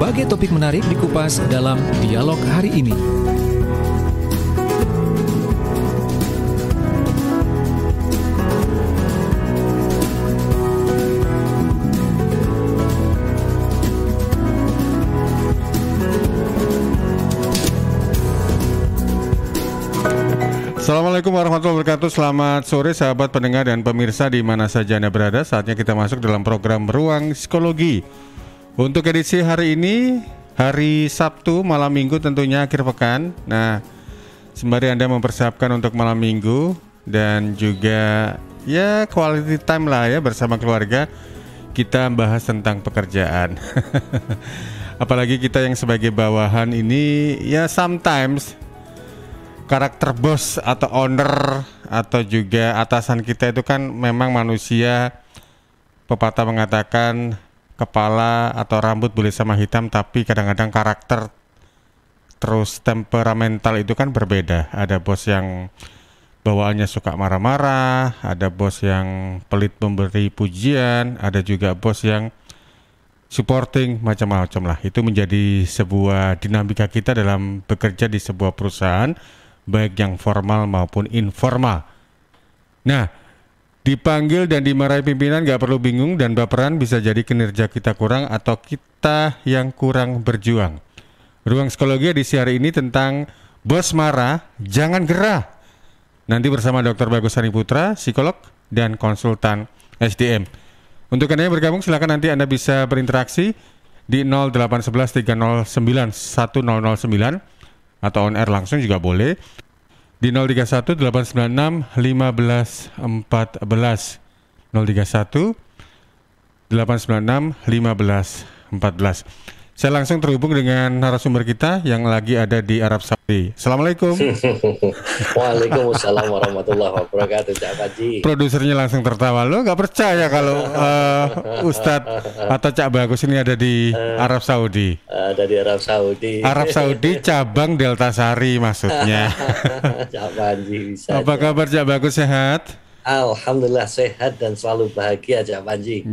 Berbagai topik menarik dikupas dalam dialog hari ini. Assalamualaikum warahmatullahi wabarakatuh. Selamat sore sahabat pendengar dan pemirsa di mana saja Anda berada. Saatnya kita masuk dalam program Ruang Psikologi. Untuk edisi hari ini, hari Sabtu malam minggu tentunya akhir pekan. Nah, sembari Anda mempersiapkan untuk malam minggu dan juga ya quality time lah ya bersama keluarga, kita bahas tentang pekerjaan. Apalagi kita yang sebagai bawahan ini ya sometimes karakter bos atau owner atau juga atasan kita itu kan memang manusia. Pepatah mengatakan kepala atau rambut boleh sama hitam, tapi kadang-kadang karakter terus temperamental itu kan berbeda. Ada bos yang bawaannya suka marah-marah, ada bos yang pelit memberi pujian, ada juga bos yang supporting, macam-macam lah. Itu menjadi sebuah dinamika kita dalam bekerja di sebuah perusahaan, baik yang formal maupun informal. Nah, dipanggil dan dimarahi pimpinan gak perlu bingung dan baperan, bisa jadi kinerja kita kurang atau kita yang kurang berjuang. Ruang Psikologi edisi hari ini tentang bos marah, jangan gerah. Nanti bersama Dr. Bagus Hani Putra, psikolog dan konsultan SDM. Untuk Anda yang bergabung silakan nanti Anda bisa berinteraksi di 0811 309 1009 atau on air langsung juga boleh di 031 896 1514 031 896 1514. Saya langsung terhubung dengan narasumber kita yang lagi ada di Arab Saudi. Assalamualaikum. Waalaikumsalam warahmatullahi wabarakatuh, Cak Haji. Produsernya langsung tertawa. Lo nggak percaya kalau Ustadz atau Cak Bagus ini ada di Arab Saudi? Ada di Arab Saudi. Arab Saudi cabang Delta Sari maksudnya. Cak Haji bisa. Apa kabar Cak Bagus, sehat? Alhamdulillah sehat dan selalu bahagia, Cak Haji.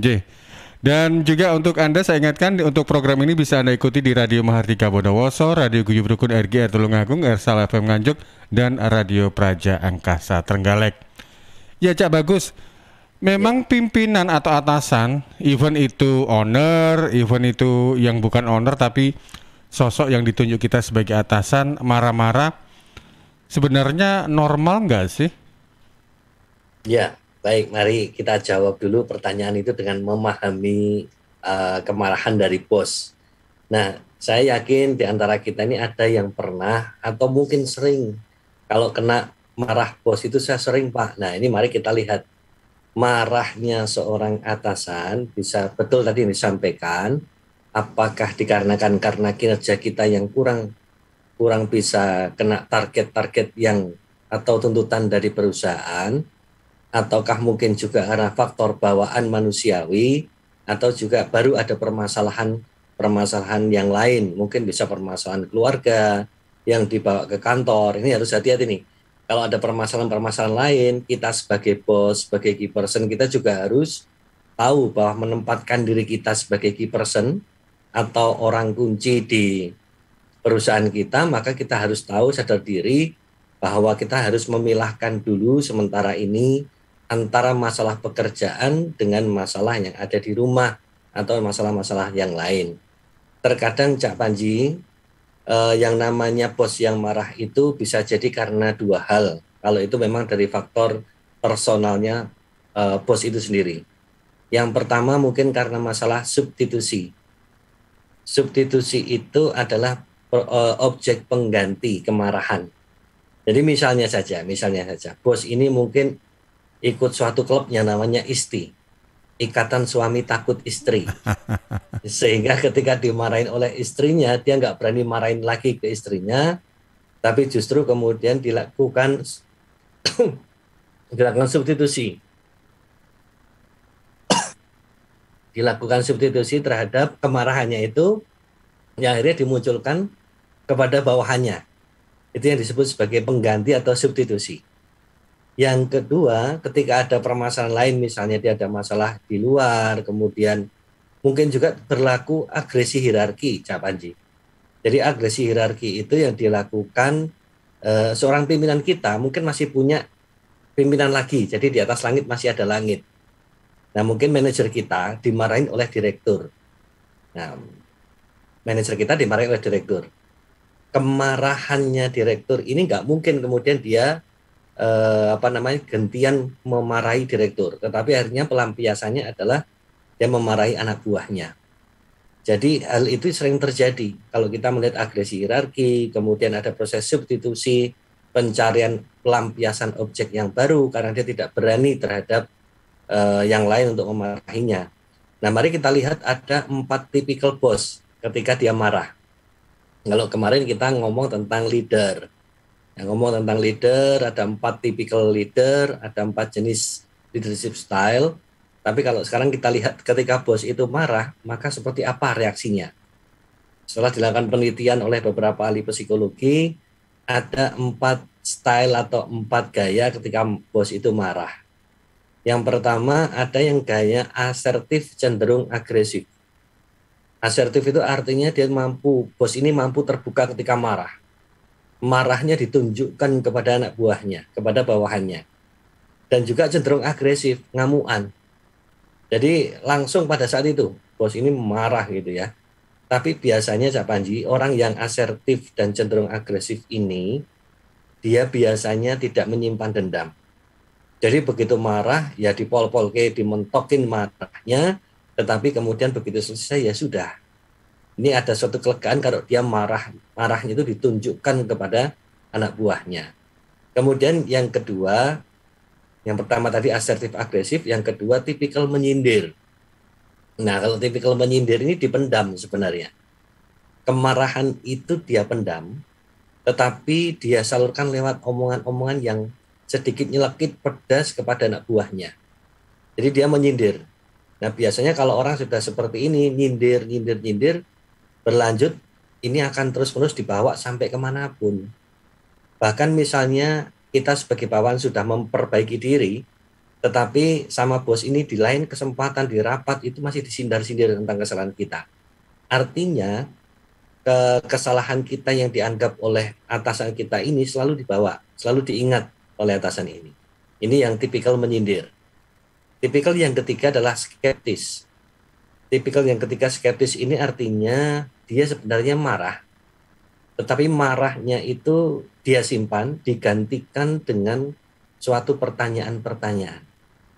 Dan juga untuk Anda saya ingatkan untuk program ini bisa Anda ikuti di Radio Mahardika Bondowoso, Radio Guyub Rukun RGR Tulungagung, Ersal FM Nganjuk, dan Radio Praja Angkasa Trenggalek. Ya Cak Bagus, memang pimpinan atau atasan, even itu owner, even itu yang bukan owner tapi sosok yang ditunjuk kita sebagai atasan marah-marah, sebenarnya normal nggak sih? Ya. Baik, mari kita jawab dulu pertanyaan itu dengan memahami kemarahan dari bos. Nah, saya yakin di antara kita ini ada yang pernah atau mungkin sering. Kalau kena marah bos itu saya sering, Pak. Nah, ini mari kita lihat. Marahnya seorang atasan bisa betul tadi yang disampaikan. Apakah dikarenakan karena kinerja kita yang kurang bisa kena target-target yang atau tuntutan dari perusahaan, ataukah mungkin juga karena faktor bawaan manusiawi, atau juga baru ada permasalahan yang lain, mungkin bisa permasalahan keluarga yang dibawa ke kantor. Ini harus hati-hati nih. Kalau ada permasalahan lain, kita sebagai bos, sebagai key person, kita juga harus tahu bahwa menempatkan diri kita sebagai key person atau orang kunci di perusahaan kita, maka kita harus tahu, sadar diri bahwa kita harus memilahkan dulu sementara ini antara masalah pekerjaan dengan masalah yang ada di rumah atau masalah-masalah yang lain. Terkadang Cak Panji, yang namanya bos yang marah itu bisa jadi karena dua hal. Kalau itu memang dari faktor personalnya bos itu sendiri. Yang pertama mungkin karena masalah substitusi. Substitusi itu adalah objek pengganti kemarahan. Jadi misalnya saja, bos ini mungkin ikut suatu klub yang namanya ISTI, Ikatan Suami Takut Istri. Sehingga ketika dimarahin oleh istrinya, dia nggak berani marahin lagi ke istrinya, tapi justru kemudian dilakukan substitusi. Dilakukan substitusi terhadap kemarahannya itu, yang akhirnya dimunculkan kepada bawahannya. Itu yang disebut sebagai pengganti atau substitusi. Yang kedua, ketika ada permasalahan lain, misalnya dia ada masalah di luar, kemudian mungkin juga berlaku agresi hierarki, Cak Panji. Jadi agresi hierarki itu yang dilakukan seorang pimpinan kita mungkin masih punya pimpinan lagi, jadi di atas langit masih ada langit. Nah mungkin manajer kita dimarahin oleh direktur. Nah manajer kita dimarahin oleh direktur. Kemarahannya direktur ini nggak mungkin kemudian dia gantian memarahi direktur, tetapi akhirnya pelampiasannya adalah dia memarahi anak buahnya. Jadi hal itu sering terjadi kalau kita melihat agresi hierarki, kemudian ada proses substitusi, pencarian pelampiasan objek yang baru karena dia tidak berani terhadap yang lain untuk memarahinya. Nah, mari kita lihat ada 4 tipikal bos ketika dia marah. Kalau kemarin kita ngomong tentang leader. Ngomong tentang leader, ada 4 tipikal leader, ada 4 jenis leadership style. Tapi kalau sekarang kita lihat ketika bos itu marah, maka seperti apa reaksinya? Setelah dilakukan penelitian oleh beberapa ahli psikologi, ada 4 style atau 4 gaya ketika bos itu marah. Yang pertama ada yang gaya asertif cenderung agresif. Asertif itu artinya bos ini mampu terbuka ketika marah. Marahnya ditunjukkan kepada anak buahnya, kepada bawahannya. Dan juga cenderung agresif, ngamuan. Jadi langsung pada saat itu bos ini marah gitu ya. Tapi biasanya Cak Panji, orang yang asertif dan cenderung agresif ini dia biasanya tidak menyimpan dendam. Jadi begitu marah ya dipol-polke, dimentokin marahnya, tetapi kemudian begitu selesai ya sudah. Ini ada suatu kelegaan kalau dia marahnya itu ditunjukkan kepada anak buahnya. Kemudian yang kedua, yang pertama tadi asertif agresif, yang kedua tipikal menyindir. Nah, kalau tipikal menyindir ini dipendam sebenarnya. Kemarahan itu dia pendam, tetapi dia salurkan lewat omongan-omongan yang sedikit nyelekit pedas kepada anak buahnya. Jadi dia menyindir. Nah, biasanya kalau orang sudah seperti ini, nyindir, berlanjut, ini akan terus-menerus dibawa sampai kemanapun. Bahkan misalnya kita sebagai bawahan sudah memperbaiki diri, tetapi sama bos ini di lain kesempatan di rapat itu masih disindar-sindir tentang kesalahan kita. Artinya kesalahan kita yang dianggap oleh atasan kita ini selalu dibawa, selalu diingat oleh atasan ini. Ini yang tipikal menyindir. Tipikal yang ketiga adalah skeptis. Tipikal yang ketiga skeptis ini artinya dia sebenarnya marah, tetapi marahnya itu dia simpan, digantikan dengan suatu pertanyaan-pertanyaan.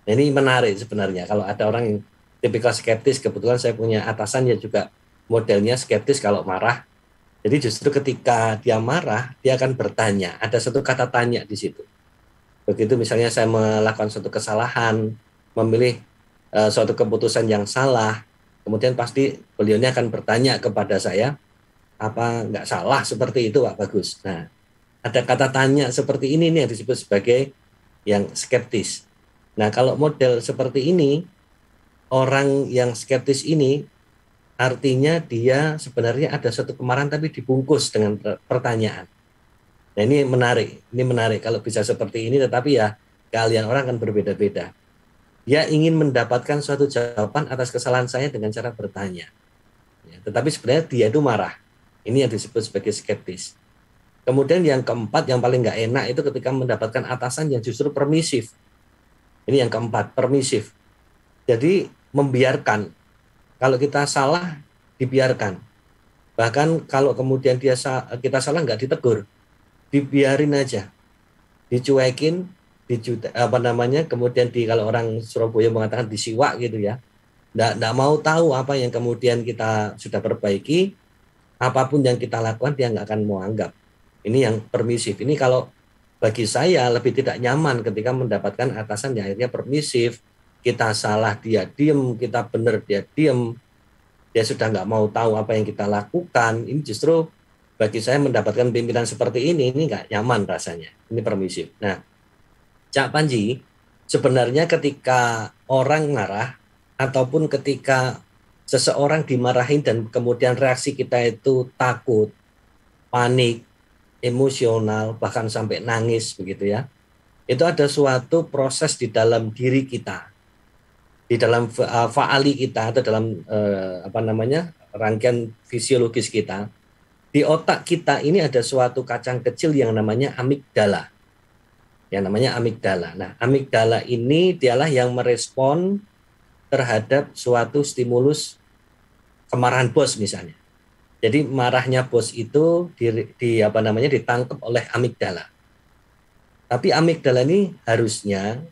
Nah, ini menarik sebenarnya. Kalau ada orang yang tipikal skeptis, kebetulan saya punya atasan yang juga modelnya skeptis kalau marah. Jadi justru ketika dia marah, dia akan bertanya. Ada satu kata tanya di situ. Begitu misalnya saya melakukan suatu kesalahan, memilih suatu keputusan yang salah, kemudian pasti beliau ini akan bertanya kepada saya, apa nggak salah seperti itu Pak Bagus. Nah, ada kata tanya seperti ini nih yang disebut sebagai yang skeptis. Nah, kalau model seperti ini, orang yang skeptis ini artinya dia sebenarnya ada suatu kemarahan tapi dibungkus dengan pertanyaan. Nah, ini menarik kalau bisa seperti ini, tetapi ya kalian orang akan berbeda-beda. Dia ingin mendapatkan suatu jawaban atas kesalahan saya dengan cara bertanya. Ya, tetapi sebenarnya dia itu marah. Ini yang disebut sebagai skeptis. Kemudian yang keempat, yang paling nggak enak itu ketika mendapatkan atasan yang justru permisif. Ini yang keempat, permisif. Jadi membiarkan. Kalau kita salah, dibiarkan. Bahkan kalau kemudian kita salah nggak ditegur, dibiarin aja, dicuekin, kemudian kalau orang Surabaya mengatakan disiwak gitu ya. Nggak mau tahu apa yang kemudian kita sudah perbaiki. Apapun yang kita lakukan dia nggak akan mau anggap. Ini yang permisif. Ini kalau bagi saya lebih tidak nyaman ketika mendapatkan atasan yang akhirnya permisif. Kita salah dia diem, kita benar dia diem. Dia sudah nggak mau tahu apa yang kita lakukan. Ini justru bagi saya mendapatkan pimpinan seperti ini nggak nyaman rasanya. Ini permisif. Nah, Cak Panji, sebenarnya ketika orang marah ataupun ketika seseorang dimarahin dan kemudian reaksi kita itu takut, panik, emosional, bahkan sampai nangis begitu ya. Itu ada suatu proses di dalam diri kita. di dalam faali kita atau dalam rangkaian fisiologis kita, di otak kita ini ada suatu kacang kecil yang namanya amigdala. Yang namanya amigdala. Nah, amigdala ini dialah yang merespon terhadap suatu stimulus kemarahan bos misalnya. Jadi marahnya bos itu ditangkap oleh amigdala. Tapi amigdala ini harusnya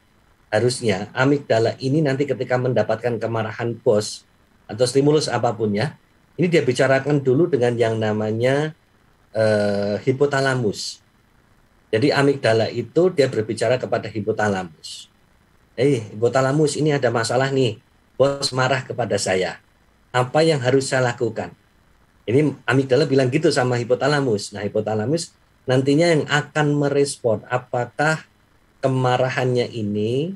amigdala ini nanti ketika mendapatkan kemarahan bos atau stimulus apapun ya, ini dia bicarakan dulu dengan yang namanya hipotalamus. Jadi amigdala itu dia berbicara kepada hipotalamus. Hipotalamus, ini ada masalah nih, bos marah kepada saya. Apa yang harus saya lakukan? Ini amigdala bilang gitu sama hipotalamus. Nah, hipotalamus nantinya yang akan merespon apakah kemarahannya ini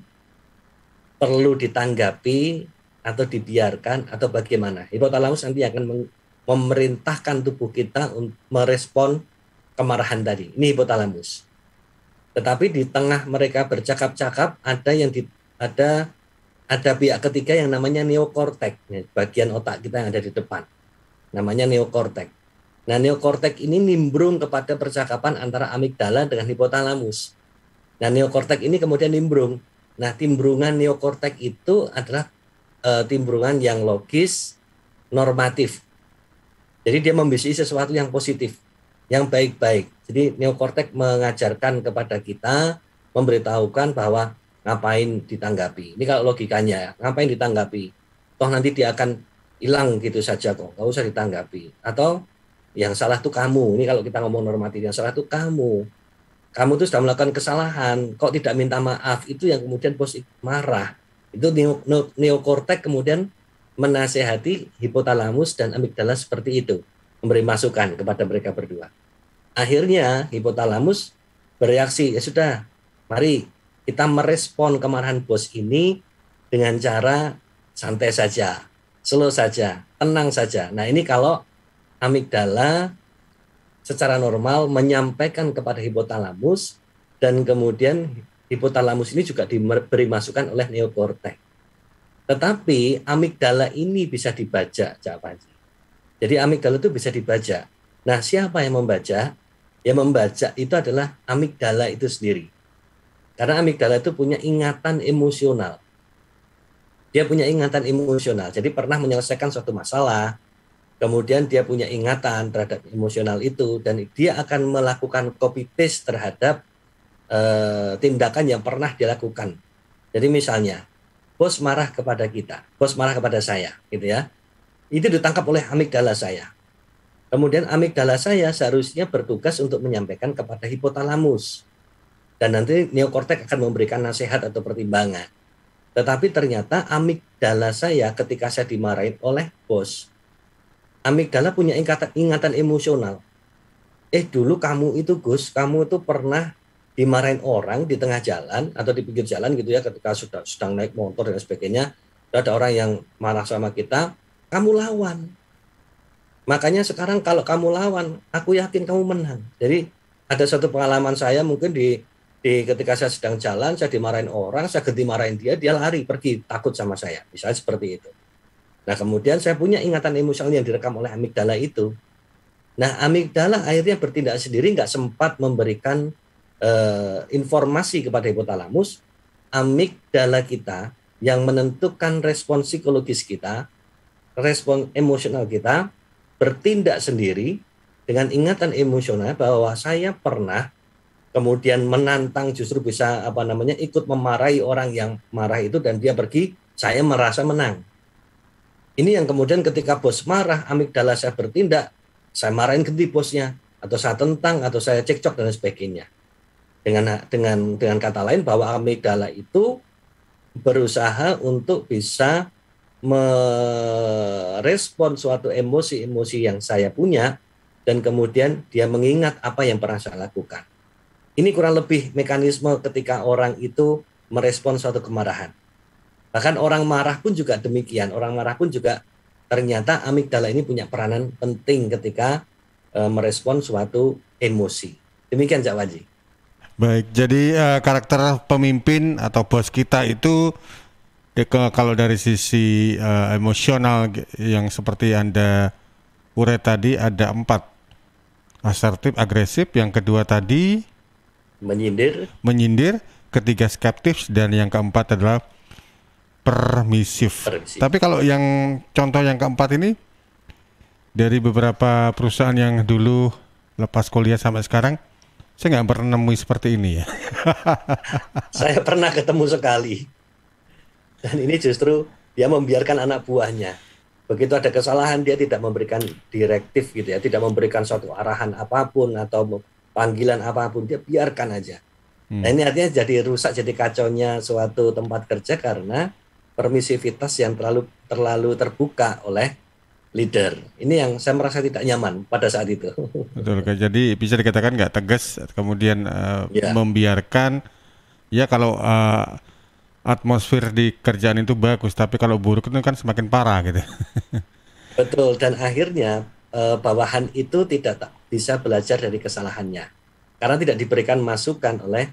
perlu ditanggapi atau dibiarkan atau bagaimana. Hipotalamus nanti akan memerintahkan tubuh kita untuk merespon kemarahan tadi. Ini hipotalamus. Tetapi di tengah mereka bercakap-cakap ada pihak ketiga yang namanya neokortek, bagian otak kita yang ada di depan. Namanya neokortek. Nah, neokortek ini nimbrung kepada percakapan antara amigdala dengan hipotalamus. Nah, neokortek ini kemudian nimbrung. Nah, timbrungan neokortek itu adalah timbrungan yang logis, normatif. Jadi dia membisiki sesuatu yang positif, yang baik-baik. Jadi neokortek mengajarkan kepada kita, memberitahukan bahwa ngapain ditanggapi. Ini kalau logikanya, ngapain ditanggapi. Toh nanti dia akan hilang gitu saja kok, nggak usah ditanggapi. Atau yang salah tuh kamu. Ini kalau kita ngomong normatif, yang salah tuh kamu. Kamu tuh sudah melakukan kesalahan, kok tidak minta maaf. Itu yang kemudian bos marah. Itu neokortek kemudian menasehati hipotalamus dan amigdala seperti itu, memberi masukan kepada mereka berdua. Akhirnya hipotalamus bereaksi, ya sudah, mari kita merespon kemarahan bos ini dengan cara santai saja, slow saja, tenang saja. Nah, ini kalau amigdala secara normal menyampaikan kepada hipotalamus dan kemudian hipotalamus ini juga diberi masukan oleh neokortek. Tetapi amigdala ini bisa dibaca, Cak Panji. Jadi amigdala itu bisa dibaca. Nah, siapa yang membaca? Yang membaca itu adalah amigdala itu sendiri. Karena amigdala itu punya ingatan emosional. Dia punya ingatan emosional. Jadi pernah menyelesaikan suatu masalah, kemudian dia punya ingatan terhadap emosional itu, dan dia akan melakukan copy paste terhadap tindakan yang pernah dilakukan. Jadi misalnya, bos marah kepada kita, bos marah kepada saya, gitu ya. Itu ditangkap oleh amigdala saya. Kemudian amigdala saya seharusnya bertugas untuk menyampaikan kepada hipotalamus. Dan nanti neokortek akan memberikan nasihat atau pertimbangan. Tetapi ternyata amigdala saya ketika saya dimarahin oleh bos, amigdala punya ingatan emosional. Dulu kamu itu Gus, kamu itu pernah dimarahin orang di tengah jalan atau di pinggir jalan gitu ya, ketika sedang naik motor dan sebagainya, ada orang yang marah sama kita, kamu lawan. Makanya sekarang kalau kamu lawan, aku yakin kamu menang. Jadi ada satu pengalaman saya mungkin di ketika saya sedang jalan, saya dimarahin orang, saya ganti marahin dia lari pergi takut sama saya, misalnya seperti itu. Nah, kemudian saya punya ingatan emosional yang direkam oleh amigdala itu. Nah, amigdala akhirnya bertindak sendiri, nggak sempat memberikan informasi kepada hipotalamus. Amigdala kita yang menentukan respon psikologis kita, respon emosional kita, bertindak sendiri dengan ingatan emosional bahwa saya pernah kemudian menantang, justru bisa ikut memarahi orang yang marah itu dan dia pergi, saya merasa menang. Ini yang kemudian ketika bos marah, amigdala saya bertindak, saya marahin ganti bosnya, atau saya tentang, atau saya cekcok dan sebagainya. Dengan kata lain bahwa amigdala itu berusaha untuk bisa merespon suatu emosi-emosi yang saya punya dan kemudian dia mengingat apa yang pernah saya lakukan. Ini kurang lebih mekanisme ketika orang itu merespon suatu kemarahan. Bahkan orang marah pun juga demikian. Orang marah pun juga ternyata amigdala ini punya peranan penting ketika merespon suatu emosi. Demikian Cak Panji. Baik, jadi karakter pemimpin atau bos kita itu Kalau dari sisi emosional yang seperti Anda urai tadi ada 4, asertif, agresif, yang kedua tadi menyindir, ketiga skeptis, dan yang keempat adalah permisif. Tapi kalau yang contoh yang keempat ini dari beberapa perusahaan yang dulu lepas kuliah sampai sekarang, saya nggak pernah nemui seperti ini ya. Saya pernah ketemu sekali. Dan ini justru dia membiarkan anak buahnya. Begitu ada kesalahan dia tidak memberikan direktif gitu ya, tidak memberikan suatu arahan apapun atau panggilan apapun, dia biarkan aja. Nah ini artinya jadi rusak, jadi kacaunya suatu tempat kerja karena permisivitas yang terlalu terbuka oleh leader. Ini yang saya merasa tidak nyaman pada saat itu. Betul, jadi bisa dikatakan nggak tegas, kemudian membiarkan. Ya kalau atmosfer di kerjaan itu bagus, tapi kalau buruk itu kan semakin parah gitu. Betul, dan akhirnya bawahan itu tidak bisa belajar dari kesalahannya karena tidak diberikan masukan oleh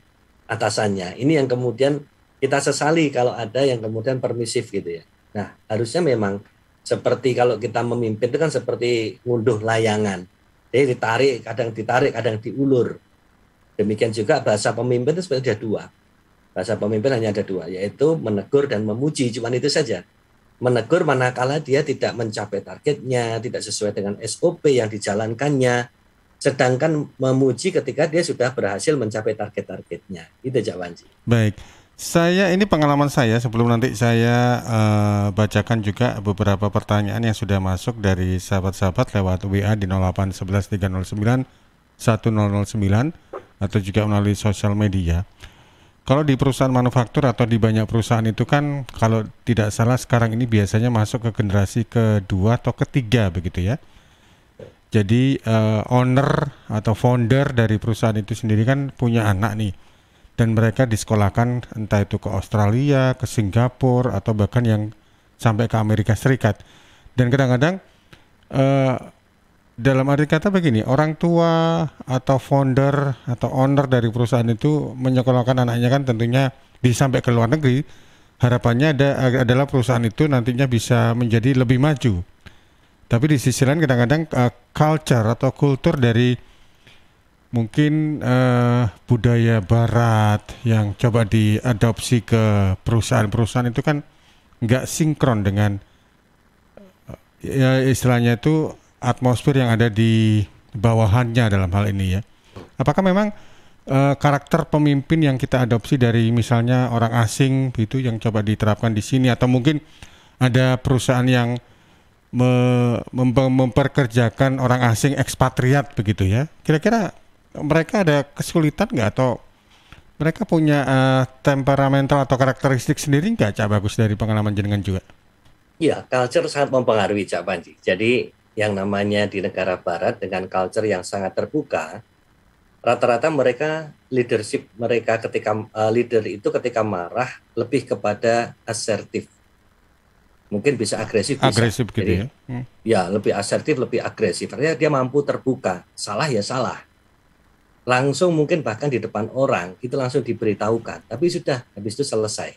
atasannya. Ini yang kemudian kita sesali kalau ada yang kemudian permisif gitu ya. Nah, harusnya memang seperti kalau kita memimpin itu kan seperti ngunduh layangan. Jadi ditarik, kadang diulur. Demikian juga bahasa pemimpin itu sebenarnya ada 2. Bahasa pemimpin hanya ada 2, yaitu menegur dan memuji. Cuman itu saja. Menegur manakala dia tidak mencapai targetnya, tidak sesuai dengan SOP yang dijalankannya. Sedangkan memuji ketika dia sudah berhasil mencapai target-targetnya. Itu Cak Panji. Baik. Ini pengalaman saya sebelum nanti saya bacakan juga beberapa pertanyaan yang sudah masuk dari sahabat-sahabat lewat WA di 0811 309 1009 atau juga melalui sosial media. Kalau di perusahaan manufaktur atau di banyak perusahaan itu kan kalau tidak salah sekarang ini biasanya masuk ke generasi kedua atau ketiga begitu ya. Jadi owner atau founder dari perusahaan itu sendiri kan punya anak nih. Dan mereka disekolahkan entah itu ke Australia, ke Singapura, atau bahkan yang sampai ke Amerika Serikat. Dan kadang-kadang dalam arti kata begini, orang tua atau founder atau owner dari perusahaan itu menyekolahkan anaknya kan tentunya bisa sampai ke luar negeri. Harapannya adalah perusahaan itu nantinya bisa menjadi lebih maju. Tapi di sisi lain kadang-kadang culture atau kultur dari mungkin budaya barat yang coba diadopsi ke perusahaan-perusahaan itu kan nggak sinkron dengan ya istilahnya itu atmosfer yang ada di bawahannya dalam hal ini ya. Apakah memang karakter pemimpin yang kita adopsi dari misalnya orang asing itu yang coba diterapkan di sini, atau mungkin ada perusahaan yang memperkerjakan orang asing ekspatriat begitu ya. Kira-kira mereka ada kesulitan nggak, atau mereka punya temperamental atau karakteristik sendiri nggak, Cak Bagus, dari pengalaman jenengan juga? Iya, culture sangat mempengaruhi Cak Panji. Jadi yang namanya di negara barat dengan culture yang sangat terbuka, rata-rata mereka leadership mereka ketika leader itu ketika marah lebih kepada asertif. Mungkin bisa agresif, agresif gitu. Jadi, ya lebih asertif, lebih agresif. Artinya dia mampu terbuka, salah ya salah. Langsung mungkin bahkan di depan orang itu langsung diberitahukan, tapi sudah habis itu selesai.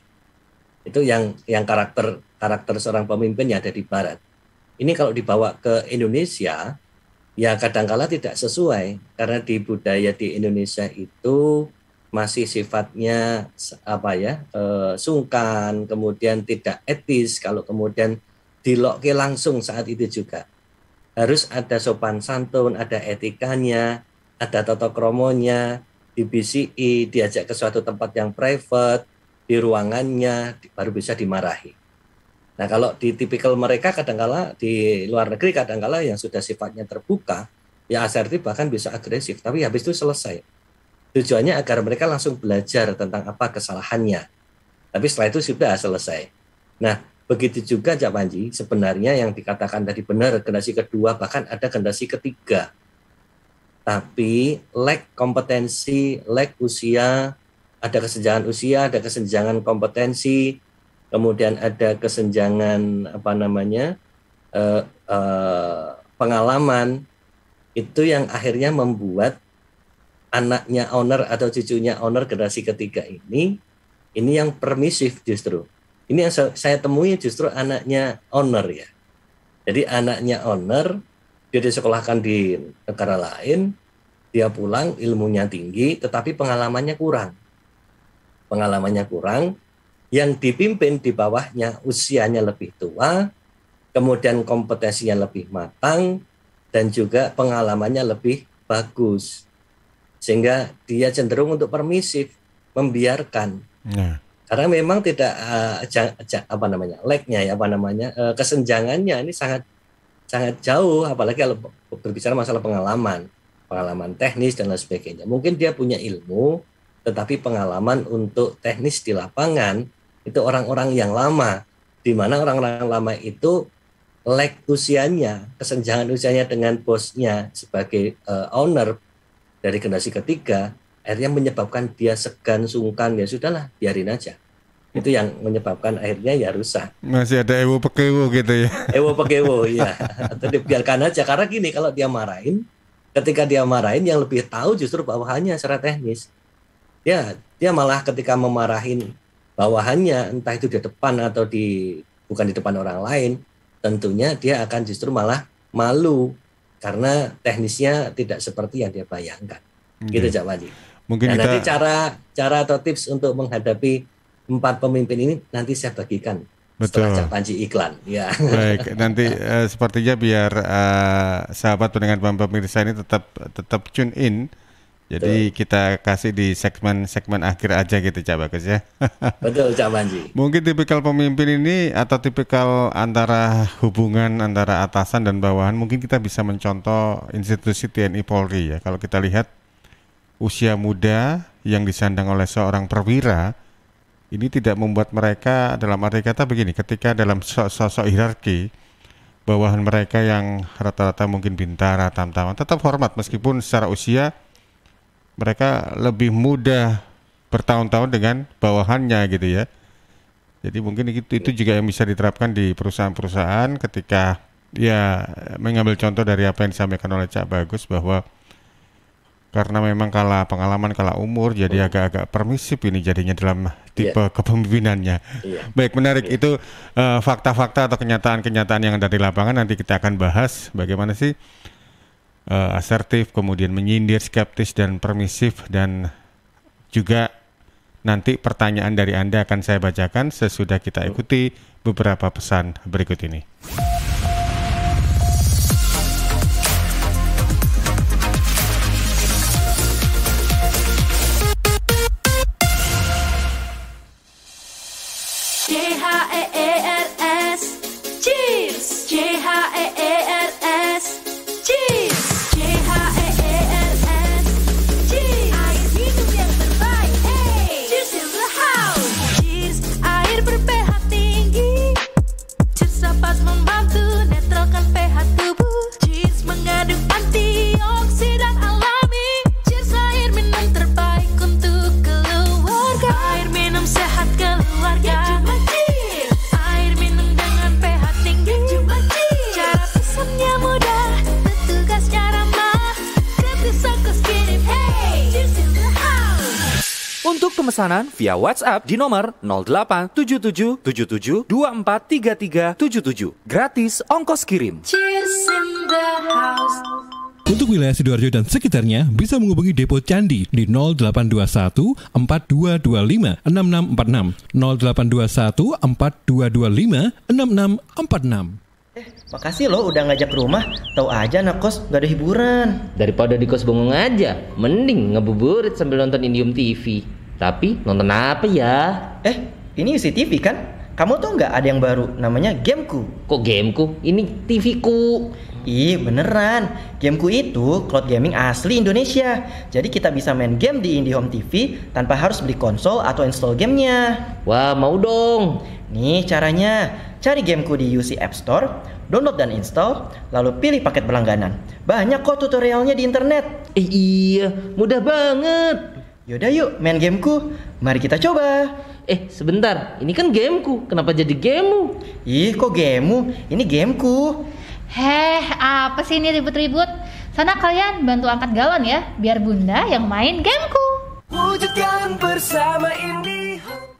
Itu yang karakter seorang pemimpin yang ada di barat. Ini kalau dibawa ke Indonesia, ya kadangkala tidak sesuai karena di budaya di Indonesia itu masih sifatnya sungkan, kemudian tidak etis. Kalau kemudian dilokke langsung saat itu juga harus ada sopan santun, ada etikanya, ada tata kromonya, di BCI diajak ke suatu tempat yang private, di ruangannya baru bisa dimarahi. Nah kalau di tipikal mereka kadangkala di luar negeri kadangkala yang sudah sifatnya terbuka, ya asertif bahkan bisa agresif, tapi habis itu selesai. Tujuannya agar mereka langsung belajar tentang apa kesalahannya. Tapi setelah itu sudah selesai. Nah begitu juga Cak Panji, sebenarnya yang dikatakan tadi benar, generasi kedua bahkan ada generasi ketiga. Tapi lack kompetensi, lack usia, ada kesenjangan usia, ada kesenjangan kompetensi, kemudian ada kesenjangan pengalaman, itu yang akhirnya membuat anaknya owner atau cucunya owner generasi ketiga ini yang permisif justru, Ini yang saya temui justru anaknya owner ya. Jadi anaknya owner, dia disekolahkan di negara lain, dia pulang ilmunya tinggi, tetapi pengalamannya kurang. Yang dipimpin di bawahnya usianya lebih tua, kemudian kompetensinya lebih matang, dan juga pengalamannya lebih bagus. Sehingga dia cenderung untuk permisif, membiarkan. Karena memang tidak kesenjangannya ini sangat jauh, apalagi kalau berbicara masalah pengalaman teknis dan lain sebagainya. Mungkin dia punya ilmu, tetapi pengalaman untuk teknis di lapangan itu orang-orang yang lama, di mana orang-orang lama itu usianya, kesenjangan usianya dengan bosnya sebagai owner dari generasi ketiga, akhirnya menyebabkan dia segan, sungkan, ya sudahlah, biarin aja. Itu yang menyebabkan akhirnya ya rusak. Masih ada ewo pekewo gitu ya. Ewo pekewo, ya. Atau dibiarkan aja, karena gini, kalau dia marahin, ketika dia marahin yang lebih tahu justru bawahannya secara teknis. Ya, dia malah ketika memarahin bawahannya, entah itu di depan atau bukan di depan orang lain, tentunya dia akan justru malah malu karena teknisnya tidak seperti yang dia bayangkan. Gitu Cak Panji. Mungkin nanti cara atau tips untuk menghadapi 4 pemimpin ini nanti saya bagikan. Betul. Setelah Cak Panji iklan. Ya. Baik, nanti sepertinya biar sahabat pendengar pemirsa ini tetap tune in. Jadi kita kasih di segmen akhir aja gitu Cak Bagus ya. Betul Cak Panji. Mungkin tipikal pemimpin ini atau tipikal antara hubungan antara atasan dan bawahan, mungkin kita bisa mencontoh institusi TNI Polri ya. Kalau kita lihat usia muda yang disandang oleh seorang perwira, ini tidak membuat mereka, dalam arti kata begini, ketika dalam sosok hierarki, bawahan mereka yang rata-rata mungkin bintara, tamtaman, tetap hormat meskipun secara usia mereka lebih muda bertahun-tahun dengan bawahannya gitu ya. Jadi mungkin itu juga yang bisa diterapkan di perusahaan-perusahaan ketika ya mengambil contoh dari apa yang disampaikan oleh Cak Bagus, bahwa karena memang kalah pengalaman, kalah umur, jadi agak-agak permisif ini jadinya dalam tipe kepemimpinannya. Baik, menarik. Itu fakta-fakta atau kenyataan-kenyataan yang ada di lapangan. Nanti kita akan bahas bagaimana sih asertif, kemudian menyindir, skeptis, dan permisif, dan juga nanti pertanyaan dari Anda akan saya bacakan sesudah kita ikuti beberapa pesan berikut ini. CHEERS Cheers, CHEERS Cheers, CHEERS Cheers, air minum yang terbaik. Hey, cheers in the house. Cheers, air ber-pH tinggi. Cheers dapat membantu netralkan pH tubuh. Cheers mengandung antioksidan alami. Cheers, air minum terbaik untuk keluarga. Air minum sehat keluarga. Air minum dengan pH tinggi. Cara pesannya mudah, petugasnya ramah. Gratis ongkos kirim. Hey, cheers in the house. Untuk pemesanan via WhatsApp di nomor 087777243377. Gratis ongkos kirim. Cheers in the house. Untuk wilayah Sidoarjo dan sekitarnya bisa menghubungi Depo Candi di 0821 4225 6646 0821 4225 6646. Makasih lo udah ngajak ke rumah. Tahu aja anak kos gak ada hiburan. Daripada di kos bengong aja, mending ngebuburit sambil nonton Indihome TV. Tapi nonton apa ya? Ini UCTV kan? Kamu tau gak ada yang baru namanya Gameku? Kok gameku? Ini TV-ku. Ih beneran, Gameku itu cloud gaming asli Indonesia. Jadi kita bisa main game di Indihome TV tanpa harus beli konsol atau install gamenya. Wah, mau dong. Nih caranya, cari Gameku di UC App Store, download dan install, lalu pilih paket berlangganan. Banyak kok tutorialnya di internet. Iya, mudah banget. Yaudah yuk main Gameku, mari kita coba. Sebentar, ini kan gameku, kenapa jadi gamemu? Ih kok gamemu, ini Gameku. Apa sih ini ribut-ribut? Sana kalian bantu angkat galon ya, biar bunda yang main Gameku. Wujudkan bersama Indihome.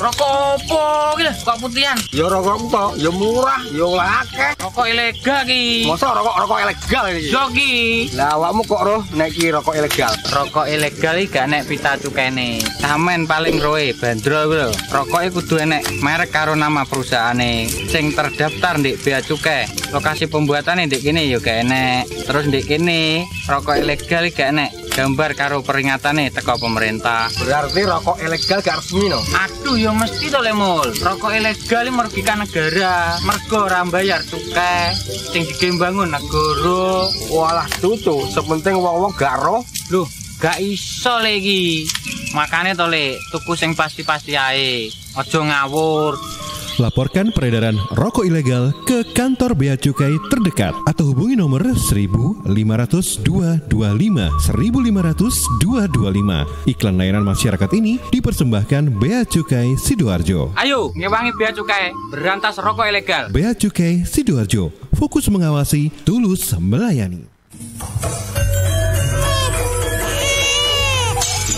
Rokok opo iki lho, kok putihan? Ya rokok empok, ya murah, ya akeh. Rokok ilegal ki. Masa rokok ilegal iki? Yo ki. Lah awakmu kok roh nek iki rokok ilegal? Rokok ilegal iki gak nek pita cukene. Samen paling roe bandrol kuwi lho. Rokoke kudu enek merek karo nama perusahaane sing terdaftar ndek bea cukai. Lokasi pembuatane ndek kene ya gak enek. Terus ndek kene rokok ilegal iki gak enek gambar karo peringatane teko pemerintah. Berarti rokok ilegal gak resmi no? Aduh ya mesti to Lemul. Rokok ilegal iki merugikan negara. Mergo ora bayar cukai sing digembangun negara. Walah tutu, sepenting wong-wong gak roh. Loh, gak iso lagi. Makane to Le, tuku sing pasti-pasti ae. Aja ngawur. Laporkan peredaran rokok ilegal ke kantor Bea Cukai terdekat atau hubungi nomor 1.500-225 1.500-225. Iklan layanan masyarakat ini dipersembahkan Bea Cukai Sidoarjo. Ayo, ngewangi Bea Cukai, berantas rokok ilegal. Bea Cukai Sidoarjo, fokus mengawasi, tulus melayani.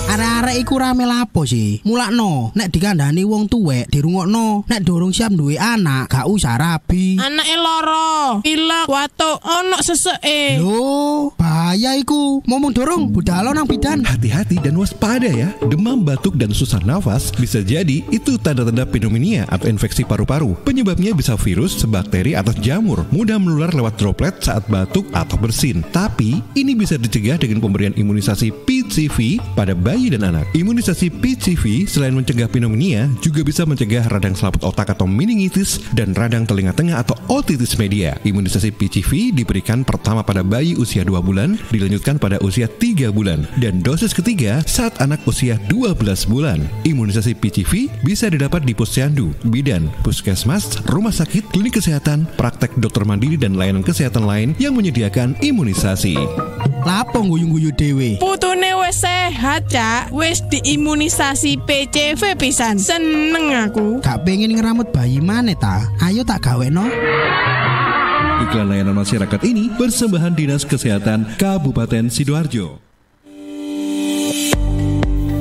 Arek-arek iku rame lapo sih? Mulakno, nek dikandani wong tuwek dirungokno, nek durung siap duwe anak, gak usah rabi. Anake loro, pilek, watuk, ono seseke. Loh, bahaya iku. Ngomong dorong, budalo nang bidan. Hati-hati dan waspada ya. Demam, batuk, dan susah nafas bisa jadi itu tanda-tanda pneumonia atau infeksi paru-paru. Penyebabnya bisa virus, bakteri, atau jamur. Mudah menular lewat droplet saat batuk atau bersin. Tapi, ini bisa dicegah dengan pemberian imunisasi PCV pada bayi dan anak. Imunisasi PCV selain mencegah pneumonia juga bisa mencegah radang selaput otak atau meningitis dan radang telinga tengah atau otitis media. Imunisasi PCV diberikan pertama pada bayi usia 2 bulan, dilanjutkan pada usia 3 bulan, dan dosis ketiga saat anak usia 12 bulan. Imunisasi PCV bisa didapat di posyandu, bidan, puskesmas, rumah sakit, klinik kesehatan, praktek dokter mandiri, dan layanan kesehatan lain yang menyediakan imunisasi. Lapo guyu-guyu dewe? Putune wis sehat, Cak. Wis diimunisasi PCV pisan. Seneng aku. Gak pengen ngeramut bayi maneh ta? Ayo tak gaweno. Iklan layanan masyarakat ini persembahan Dinas Kesehatan Kabupaten Sidoarjo.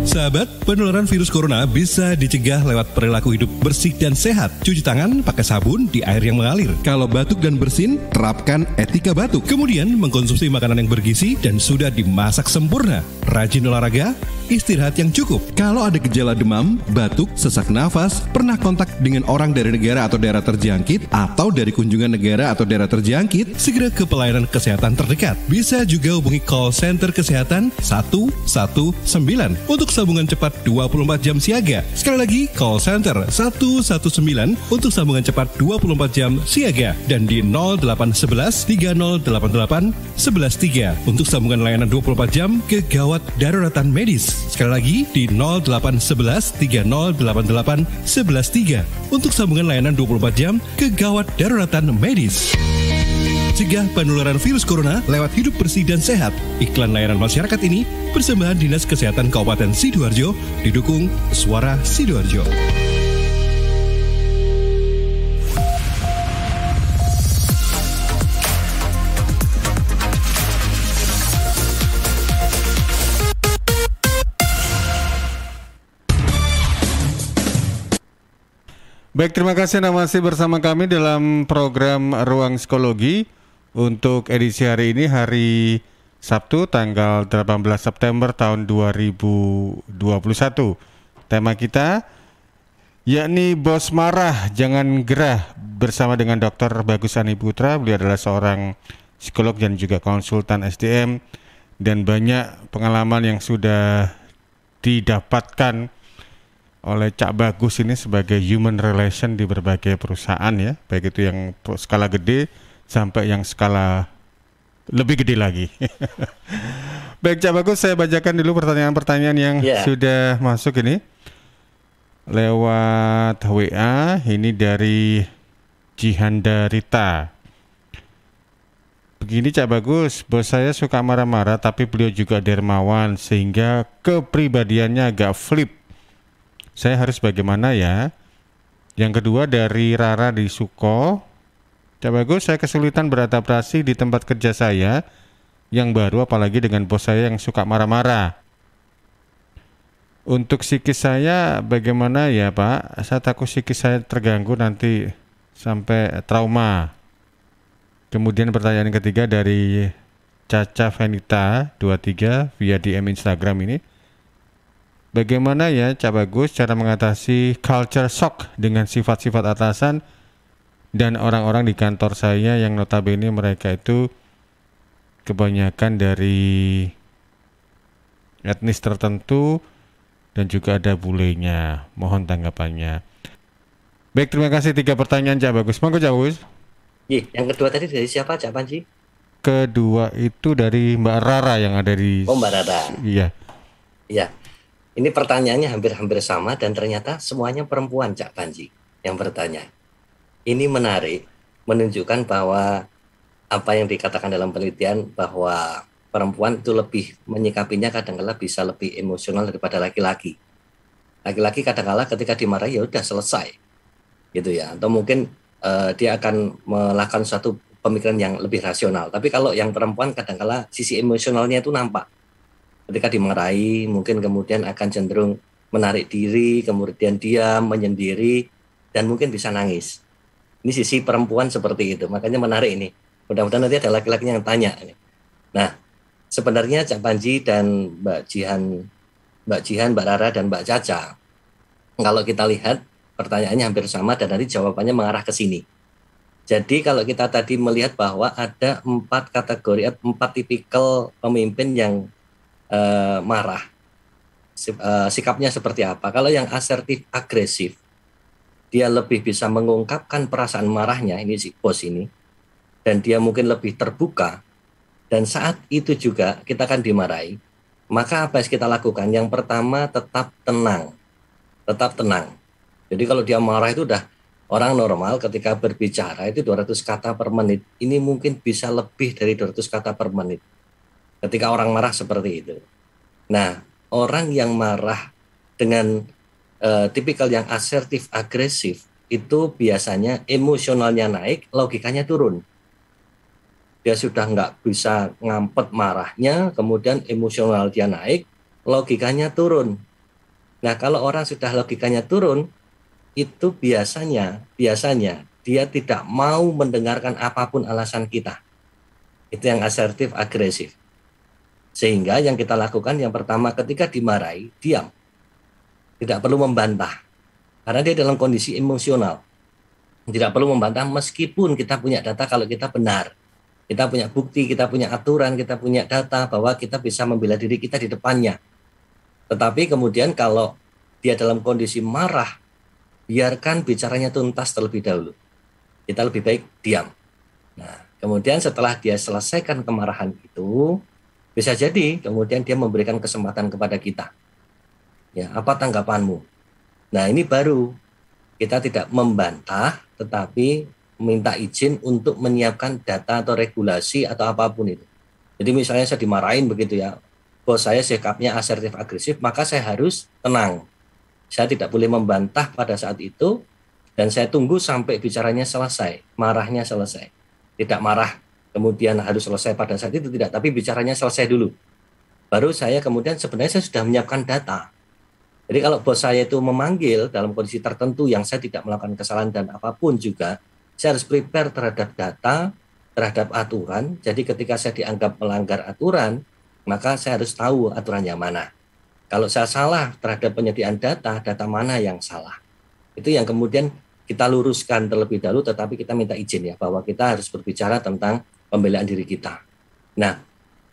Sahabat, penularan virus corona bisa dicegah lewat perilaku hidup bersih dan sehat. Cuci tangan pakai sabun di air yang mengalir. Kalau batuk dan bersin, terapkan etika batuk. Kemudian mengkonsumsi makanan yang bergizi dan sudah dimasak sempurna. Rajin olahraga, istirahat yang cukup. Kalau ada gejala demam, batuk, sesak nafas, pernah kontak dengan orang dari negara atau daerah terjangkit, atau dari kunjungan negara atau daerah terjangkit, segera ke pelayanan kesehatan terdekat. Bisa juga hubungi call center kesehatan 119 untuk sambungan cepat 24 jam siaga. Sekali lagi, call center 119 untuk sambungan cepat 24 jam siaga. Dan di 0811 3088 113 untuk sambungan layanan 24 jam kegawat daruratan medis. Sekali lagi, di 0811 3088 113 untuk sambungan layanan 24 jam kegawat daruratan medis. Cegah penularan virus corona lewat hidup bersih dan sehat. Iklan layanan masyarakat ini persembahan Dinas Kesehatan Kabupaten Sidoarjo didukung Suara Sidoarjo. Baik, terima kasih Anda masih bersama kami dalam program Ruang Psikologi. Untuk edisi hari ini, hari Sabtu tanggal 18 September tahun 2021. Tema kita yakni Bos Marah Jangan Gerah, bersama dengan Dr. Bagus Ani Putra. Beliau adalah seorang psikolog dan juga konsultan SDM, dan banyak pengalaman yang sudah didapatkan oleh Cak Bagus ini sebagai human relation di berbagai perusahaan ya, baik itu yang skala gede sampai yang skala lebih gede lagi. Baik Cak Bagus, saya bacakan dulu pertanyaan-pertanyaan yang sudah masuk ini lewat WA. Ini dari Jihanda Rita. Begini Cak Bagus, bos saya suka marah-marah tapi beliau juga dermawan sehingga kepribadiannya agak flip. Saya harus bagaimana ya? Yang kedua dari Rara di Suko. Cak Bagus, saya kesulitan beradaptasi di tempat kerja saya yang baru, apalagi dengan bos saya yang suka marah-marah. Untuk psikis saya bagaimana ya Pak? Saya takut psikis saya terganggu nanti sampai trauma. Kemudian pertanyaan ketiga dari Caca Venita 23 via DM Instagram ini. Bagaimana ya Cak Bagus cara mengatasi culture shock dengan sifat-sifat atasan dan orang-orang di kantor saya yang notabene mereka itu kebanyakan dari etnis tertentu dan juga ada bulenya. Mohon tanggapannya. Baik, terima kasih 3 pertanyaan Cak Bagus. Monggo Cak Bagus. Yang kedua tadi dari siapa Cak Panji? Kedua itu dari Mbak Rara yang ada di... Oh, Mbak Rara. Iya. Iya. Ini pertanyaannya hampir-hampir sama dan ternyata semuanya perempuan Cak Panji yang bertanya. Ini menarik, menunjukkan bahwa apa yang dikatakan dalam penelitian bahwa perempuan itu lebih menyikapinya kadang-kala bisa lebih emosional daripada laki-laki. Laki-laki kadang-kala ketika dimarahi ya udah selesai, gitu ya. Atau mungkin dia akan melakukan suatu pemikiran yang lebih rasional. Tapi kalau yang perempuan kadang-kala sisi emosionalnya itu nampak. Ketika dimarahi mungkin kemudian akan cenderung menarik diri, kemudian diam, menyendiri, dan mungkin bisa nangis. Ini sisi perempuan seperti itu. Makanya menarik ini. Mudah-mudahan nanti ada laki-lakinya yang tanya. Nah, sebenarnya Cak Panji dan Mbak Jihan, Mbak Rara dan Mbak Caca, kalau kita lihat pertanyaannya hampir sama dan nanti jawabannya mengarah ke sini. Jadi kalau kita tadi melihat bahwa ada 4 kategori, 4 tipikal pemimpin yang marah, sikapnya seperti apa. Kalau yang asertif agresif, dia lebih bisa mengungkapkan perasaan marahnya, ini si bos ini, dan dia mungkin lebih terbuka. Dan saat itu juga kita akan dimarahi. Maka apa yang kita lakukan? Yang pertama tetap tenang. Tetap tenang. Jadi kalau dia marah itu udah orang normal ketika berbicara itu 200 kata per menit. Ini mungkin bisa lebih dari 200 kata per menit. Ketika orang marah seperti itu. Nah, orang yang marah dengan tipikal yang asertif agresif itu biasanya emosionalnya naik, logikanya turun. Dia sudah nggak bisa ngampet marahnya, kemudian emosional dia naik, logikanya turun. Nah, kalau orang sudah logikanya turun, itu biasanya dia tidak mau mendengarkan apapun alasan kita. Itu yang asertif agresif. Sehingga yang kita lakukan yang pertama ketika dimarahi, diam. Tidak perlu membantah. Karena dia dalam kondisi emosional. Tidak perlu membantah meskipun kita punya data kalau kita benar. Kita punya bukti, kita punya aturan, kita punya data bahwa kita bisa membela diri kita di depannya. Tetapi kemudian kalau dia dalam kondisi marah, biarkan bicaranya tuntas terlebih dahulu. Kita lebih baik diam. Nah, kemudian setelah dia selesaikan kemarahan itu, bisa jadi kemudian dia memberikan kesempatan kepada kita. Ya, apa tanggapanmu? Nah, ini baru kita tidak membantah, tetapi minta izin untuk menyiapkan data atau regulasi atau apapun itu. Jadi misalnya saya dimarahin begitu ya, bos saya sikapnya asertif agresif, maka saya harus tenang. Saya tidak boleh membantah pada saat itu, dan saya tunggu sampai bicaranya selesai, marahnya selesai. Tidak marah kemudian harus selesai pada saat itu, tidak, tapi bicaranya selesai dulu. Baru saya kemudian sebenarnya saya sudah menyiapkan data. Jadi kalau bos saya itu memanggil dalam kondisi tertentu yang saya tidak melakukan kesalahan dan apapun juga, saya harus prepare terhadap data, terhadap aturan. Jadi ketika saya dianggap melanggar aturan, maka saya harus tahu aturan yang mana. Kalau saya salah terhadap penyediaan data, data mana yang salah. Itu yang kemudian kita luruskan terlebih dahulu, tetapi kita minta izin ya, bahwa kita harus berbicara tentang pembelaan diri kita. Nah,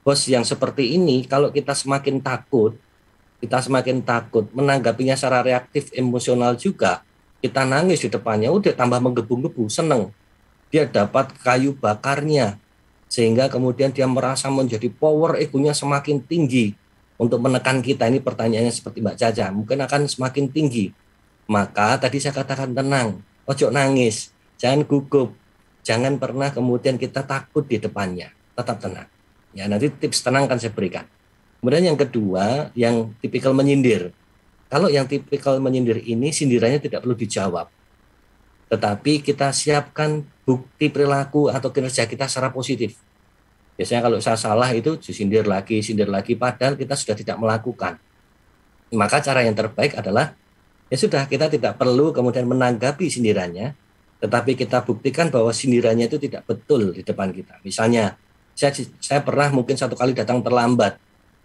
bos yang seperti ini, kalau kita semakin takut menanggapinya secara reaktif, emosional juga, kita nangis di depannya, udah tambah menggebu-gebu, seneng. Dia dapat kayu bakarnya, sehingga kemudian dia merasa menjadi power, egonya semakin tinggi untuk menekan kita. Ini pertanyaannya seperti Mbak Caca, mungkin akan semakin tinggi. Maka tadi saya katakan tenang, ojo nangis, jangan gugup, jangan pernah kemudian kita takut di depannya, tetap tenang. Ya, nanti tips tenang akan saya berikan. Kemudian yang kedua, yang tipikal menyindir. Kalau yang tipikal menyindir ini, sindirannya tidak perlu dijawab. Tetapi kita siapkan bukti perilaku atau kinerja kita secara positif. Biasanya kalau saya salah itu disindir lagi, padahal kita sudah tidak melakukan. Maka cara yang terbaik adalah ya sudah, kita tidak perlu kemudian menanggapi sindirannya, tetapi kita buktikan bahwa sindirannya itu tidak betul di depan kita. Misalnya, saya pernah mungkin satu kali datang terlambat.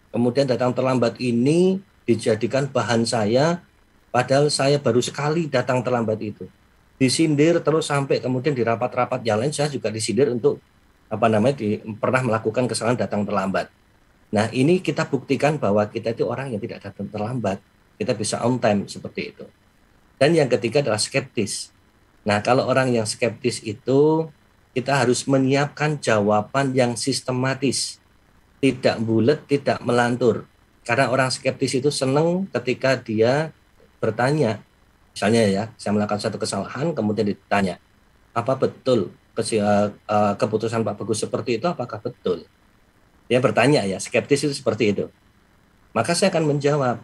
Kemudian datang terlambat ini dijadikan bahan saya, padahal saya baru sekali datang terlambat itu. Disindir terus sampai kemudian di rapat-rapat yang lain saya juga disindir untuk pernah melakukan kesalahan datang terlambat. Nah, ini kita buktikan bahwa kita itu orang yang tidak datang terlambat. Kita bisa on time seperti itu. Dan yang ketiga adalah skeptis. Nah, kalau orang yang skeptis itu kita harus menyiapkan jawaban yang sistematis. Tidak bulat, tidak melantur. Karena orang skeptis itu senang ketika dia bertanya. Misalnya ya, saya melakukan satu kesalahan, kemudian ditanya, apa betul keputusan Pak Bagus seperti itu, apakah betul? Dia bertanya ya, skeptis itu seperti itu. Maka saya akan menjawab,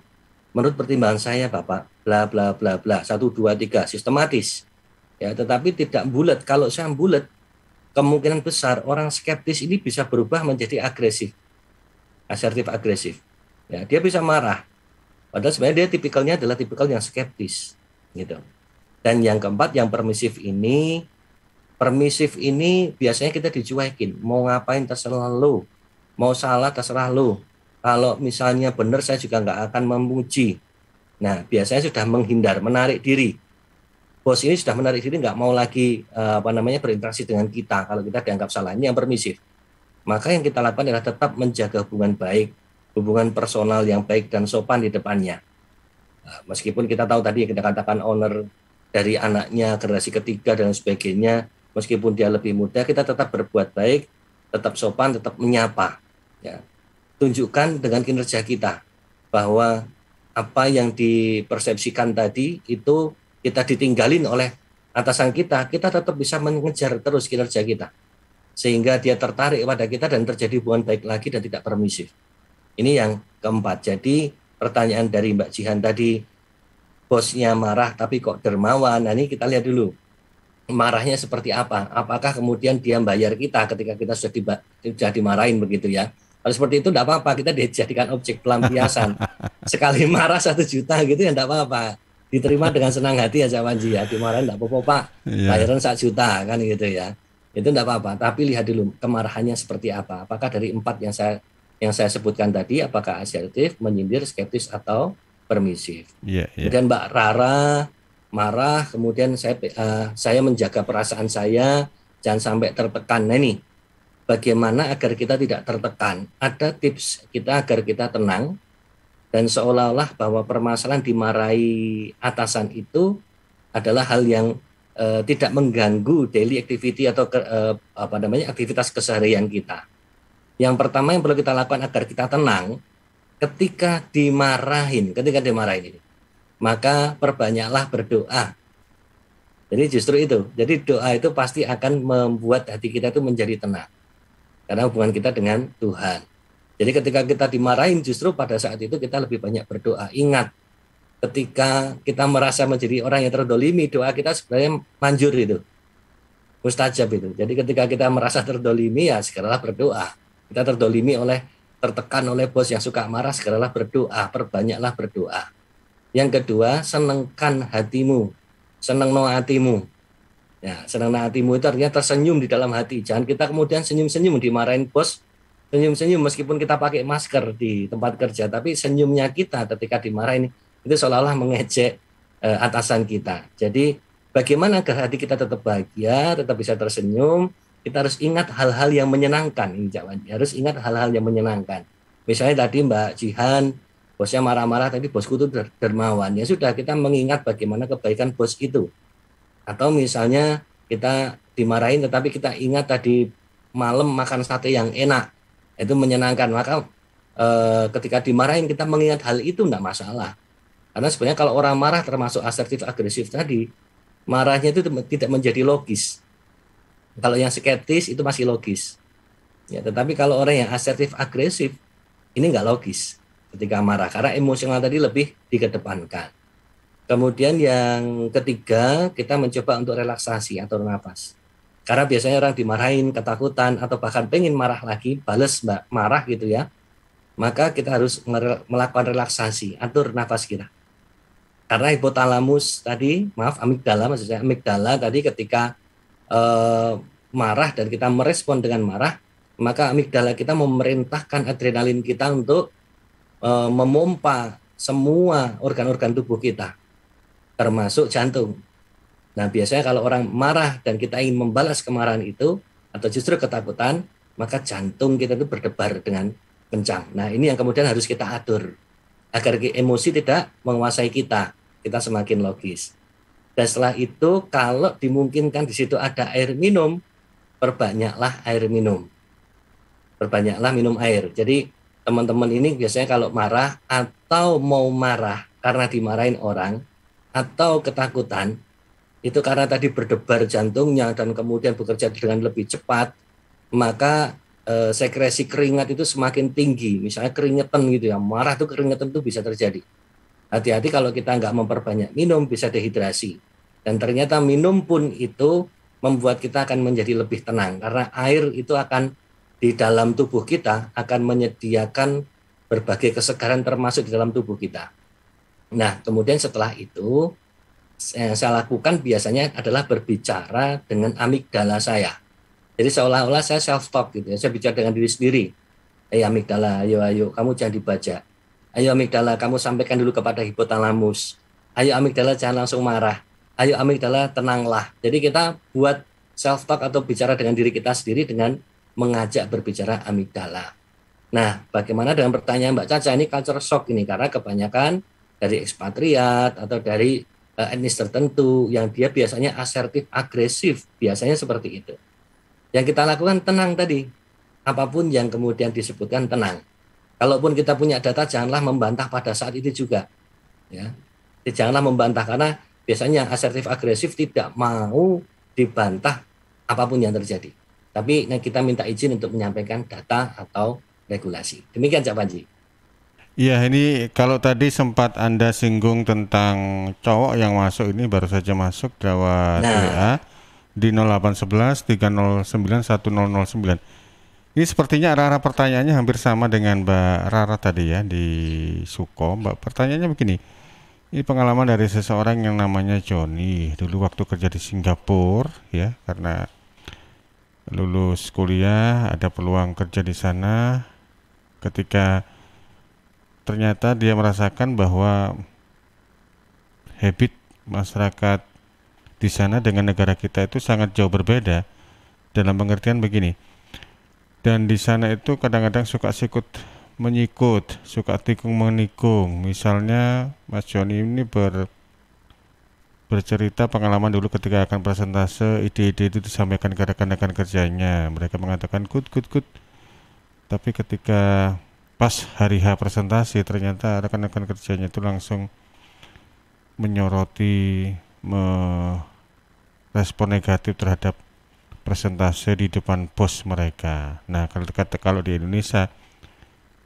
menurut pertimbangan saya Bapak, bla bla bla bla, 1, 2, 3, sistematis. Ya, tetapi tidak bulat. Kalau saya bulat, kemungkinan besar orang skeptis ini bisa berubah menjadi agresif. Asertif agresif. Ya, dia bisa marah. Padahal sebenarnya dia tipikalnya adalah tipikal yang skeptis, gitu. Dan yang keempat, yang permisif ini biasanya kita dicuekin. Mau ngapain terserah lu. Mau salah terserah lu. Kalau misalnya benar saya juga nggak akan memuji. Nah, biasanya sudah menghindar, menarik diri. Bos ini sudah menarik diri, nggak mau lagi berinteraksi dengan kita kalau kita dianggap salah. Ini yang permisif. Maka yang kita lakukan adalah tetap menjaga hubungan baik, hubungan personal yang baik dan sopan di depannya. Nah, meskipun kita tahu tadi kita katakan owner dari anaknya, generasi ketiga dan sebagainya, meskipun dia lebih muda, kita tetap berbuat baik, tetap sopan, tetap menyapa. Ya. Tunjukkan dengan kinerja kita bahwa apa yang dipersepsikan tadi itu kita ditinggalin oleh atasan kita tetap bisa mengejar terus kinerja kita. Sehingga dia tertarik pada kita dan terjadi hubungan baik lagi dan tidak permisif. Ini yang keempat. Jadi pertanyaan dari Mbak Jihan tadi, bosnya marah tapi kok dermawan. Nah, ini kita lihat dulu. Marahnya seperti apa? Apakah kemudian dia bayar kita ketika kita sudah dimarahin begitu ya? Kalau seperti itu tidak apa-apa, kita dijadikan objek pelampiasan. Sekali marah 1 juta gitu ya tidak apa-apa. Diterima dengan senang hati aja Wanji ya. Dimarahin tidak apa-apa Pak, bayaran 1 juta kan gitu ya. Itu tidak apa-apa, tapi lihat dulu kemarahannya seperti apa. Apakah dari 4 yang saya sebutkan tadi, apakah asertif, menyindir, skeptis, atau permisif. Kemudian Mbak Rara marah, kemudian saya menjaga perasaan saya, jangan sampai tertekan. Nah ini, bagaimana agar kita tidak tertekan? Ada tips kita agar kita tenang, dan seolah-olah bahwa permasalahan dimarahi atasan itu adalah hal yang tidak mengganggu daily activity atau aktivitas keseharian kita. Yang pertama yang perlu kita lakukan agar kita tenang, ketika dimarahin ini, maka perbanyaklah berdoa. Jadi justru itu. Jadi doa itu pasti akan membuat hati kita itu menjadi tenang. Karena hubungan kita dengan Tuhan. Jadi ketika kita dimarahin, justru pada saat itu kita lebih banyak berdoa. Ingat, ketika kita merasa menjadi orang yang terdolimi, doa kita sebenarnya manjur itu. Mustajab itu. Jadi ketika kita merasa terdolimi, ya segeralah berdoa. Kita tertekan oleh bos yang suka marah, segeralah berdoa, perbanyaklah berdoa. Yang kedua, senangkan hatimu, senang hatimu. Ya, senang hatimu itu artinya tersenyum di dalam hati. Jangan kita kemudian senyum-senyum dimarahin bos, senyum-senyum meskipun kita pakai masker di tempat kerja, tapi senyumnya kita ketika dimarahin itu seolah-olah mengejek atasan kita. Jadi bagaimana agar hati kita tetap bahagia, tetap bisa tersenyum? Kita harus ingat hal-hal yang menyenangkan. Ini jawabannya, harus ingat hal-hal yang menyenangkan. Misalnya tadi Mbak Jihan, bosnya marah-marah, tadi bosku itu dermawan. Ya sudah, kita mengingat bagaimana kebaikan bos itu. Atau misalnya kita dimarahin, tetapi kita ingat tadi malam makan sate yang enak, itu menyenangkan. Maka ketika dimarahin kita mengingat hal itu tidak masalah. Karena sebenarnya kalau orang marah termasuk asertif agresif tadi, marahnya itu tidak menjadi logis. Kalau yang skeptis itu masih logis. Ya, tetapi kalau orang yang asertif agresif ini nggak logis ketika marah, karena emosional tadi lebih dikedepankan. Kemudian yang ketiga, kita mencoba untuk relaksasi atau nafas. Karena biasanya orang dimarahin, ketakutan, atau bahkan pengen marah lagi, balas marah gitu ya. maka kita harus melakukan relaksasi, atur nafas kita. Karena hipotalamus tadi, amigdala maksud saya, amigdala tadi ketika marah dan kita merespon dengan marah, maka amigdala kita memerintahkan adrenalin kita untuk memompa semua organ-organ tubuh kita, termasuk jantung. Nah, biasanya kalau orang marah dan kita ingin membalas kemarahan itu, atau justru ketakutan, maka jantung kita itu berdebar dengan kencang. Nah, ini yang kemudian harus kita atur, agar emosi tidak menguasai kita semakin logis. Dan setelah itu, kalau dimungkinkan di situ ada air minum, perbanyaklah air minum. Perbanyaklah minum air. Jadi, teman-teman ini biasanya kalau marah atau mau marah karena dimarahin orang, atau ketakutan, itu karena tadi berdebar jantungnya dan kemudian bekerja dengan lebih cepat, maka sekresi keringat itu semakin tinggi. Misalnya keringetan gitu ya, marah tuh keringetan itu bisa terjadi. Hati-hati kalau kita nggak memperbanyak minum, bisa dehidrasi. Dan ternyata minum pun itu membuat kita akan menjadi lebih tenang, karena air itu akan di dalam tubuh kita akan menyediakan berbagai kesegaran termasuk di dalam tubuh kita. Nah, kemudian setelah itu yang saya lakukan biasanya adalah berbicara dengan amigdala saya. Jadi seolah-olah saya self-talk gitu ya. Saya bicara dengan diri sendiri. Amigdala, ayo, kamu jangan dibaca. Ayo amigdala, kamu sampaikan dulu kepada hipotalamus. Ayo amigdala, jangan langsung marah. Ayo amigdala, tenanglah. Jadi kita buat self-talk atau bicara dengan diri kita sendiri dengan mengajak berbicara amigdala. Nah, bagaimana dengan pertanyaan Mbak Caca, ini culture shock ini, karena kebanyakan dari ekspatriat atau dari etnis tertentu yang dia biasanya asertif, agresif, biasanya seperti itu. Yang kita lakukan tenang tadi, apapun yang kemudian disebutkan tenang. Kalaupun kita punya data, janganlah membantah pada saat itu juga. Ya, janganlah membantah, karena biasanya asertif, agresif tidak mau dibantah apapun yang terjadi. Tapi kita minta izin untuk menyampaikan data atau regulasi. Demikian Cak Panji. Iya, ini kalau tadi sempat Anda singgung tentang cowok yang masuk ini baru saja masuk lewat WA di 0811 309 1009. Ini sepertinya arah-arah pertanyaannya hampir sama dengan Mbak Rara tadi ya di Suko. Mbak, pertanyaannya begini. Ini pengalaman dari seseorang yang namanya Joni. Dulu waktu kerja di Singapura ya, karena lulus kuliah ada peluang kerja di sana. Ketika ternyata dia merasakan bahwa habit masyarakat di sana dengan negara kita itu sangat jauh berbeda, dalam pengertian begini. Dan di sana itu kadang-kadang suka sikut menyikut, suka tikung menikung. Misalnya Mas Joni ini bercerita pengalaman dulu ketika akan presentase, ide-ide itu disampaikan ke rekan-rekan kerjanya. Mereka mengatakan good. Tapi ketika pas hari H presentasi, ternyata rekan-rekan kerjanya itu langsung menyoroti, merespon negatif terhadap presentasi di depan bos mereka. Nah, kalau di Indonesia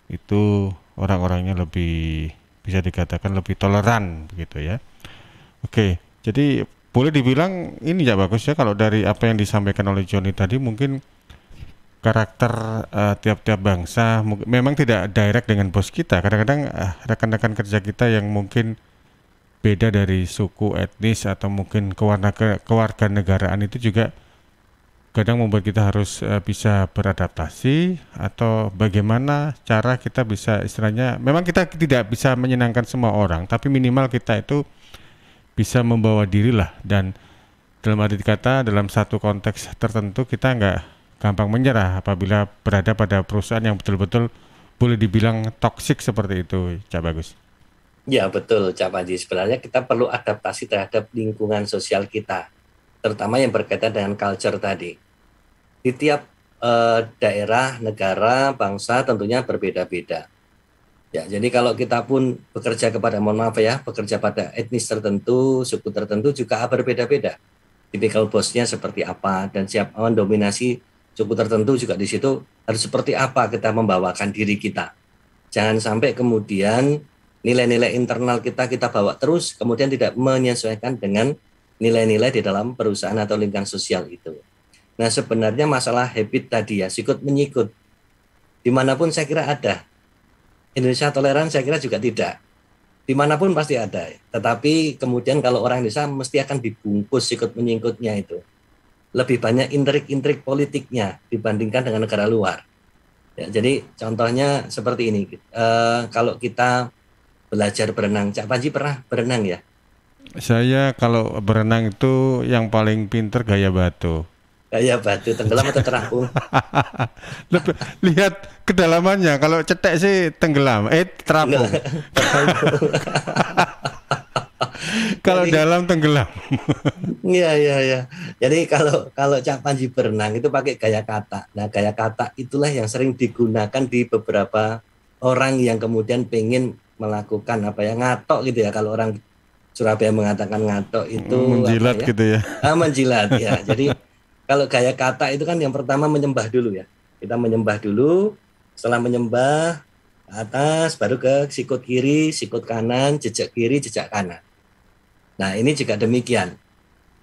itu orang-orangnya lebih, bisa dikatakan lebih toleran begitu ya. Oke, jadi boleh dibilang ini ya bagus ya, kalau dari apa yang disampaikan oleh Joni tadi, mungkin karakter tiap-tiap bangsa memang tidak direct dengan bos kita. Kadang-kadang rekan-rekan kerja kita yang mungkin beda dari suku, etnis, atau mungkin kewarganegaraan itu juga kadang membuat kita harus bisa beradaptasi, atau bagaimana cara kita bisa istilahnya, memang kita tidak bisa menyenangkan semua orang, tapi minimal kita itu bisa membawa diri lah, dan dalam arti kata dalam satu konteks tertentu kita nggak gampang menyerah apabila berada pada perusahaan yang betul-betul boleh dibilang toksik seperti itu, Cak Bagus. Ya betul, Cak Panji. Sebenarnya kita perlu adaptasi terhadap lingkungan sosial kita, terutama yang berkaitan dengan culture tadi. Di tiap daerah, negara, bangsa tentunya berbeda-beda. Ya, jadi kalau kita pun bekerja bekerja pada etnis tertentu, suku tertentu juga berbeda-beda. Tipikal bosnya seperti apa, dan siap mendominasi suku tertentu juga di situ harus seperti apa kita membawakan diri kita. Jangan sampai kemudian nilai-nilai internal kita bawa terus, kemudian tidak menyesuaikan dengan nilai-nilai di dalam perusahaan atau lingkungan sosial itu. Nah, sebenarnya masalah habit tadi ya, sikut menyikut, dimanapun saya kira ada. Indonesia toleran saya kira juga tidak. Dimanapun pasti ada. Tetapi kemudian kalau orang Indonesia mesti akan dibungkus sikut menyingkutnya itu. Lebih banyak intrik-intrik politiknya dibandingkan dengan negara luar. Ya, jadi contohnya seperti ini. Kalau kita belajar berenang, Cak Panji pernah berenang ya? Saya kalau berenang itu yang paling pinter gaya batu. Gaya batu, tenggelam atau terapung? Lihat kedalamannya, kalau cetek sih tenggelam, terapung. Kalau dalam tenggelam. Iya. Jadi kalau Cak Panji berenang itu pakai gaya kata. Nah, gaya kata itulah yang sering digunakan di beberapa orang yang kemudian pengen melakukan ngatok gitu ya. Kalau orang Surabaya mengatakan ngatok itu menjilat gitu ya. Menjilat ya. Jadi kalau gaya kata itu kan yang pertama menyembah dulu ya. Kita menyembah dulu, setelah menyembah ke atas baru ke sikut kiri, sikut kanan, jejak kiri, jejak kanan. Nah, ini juga demikian.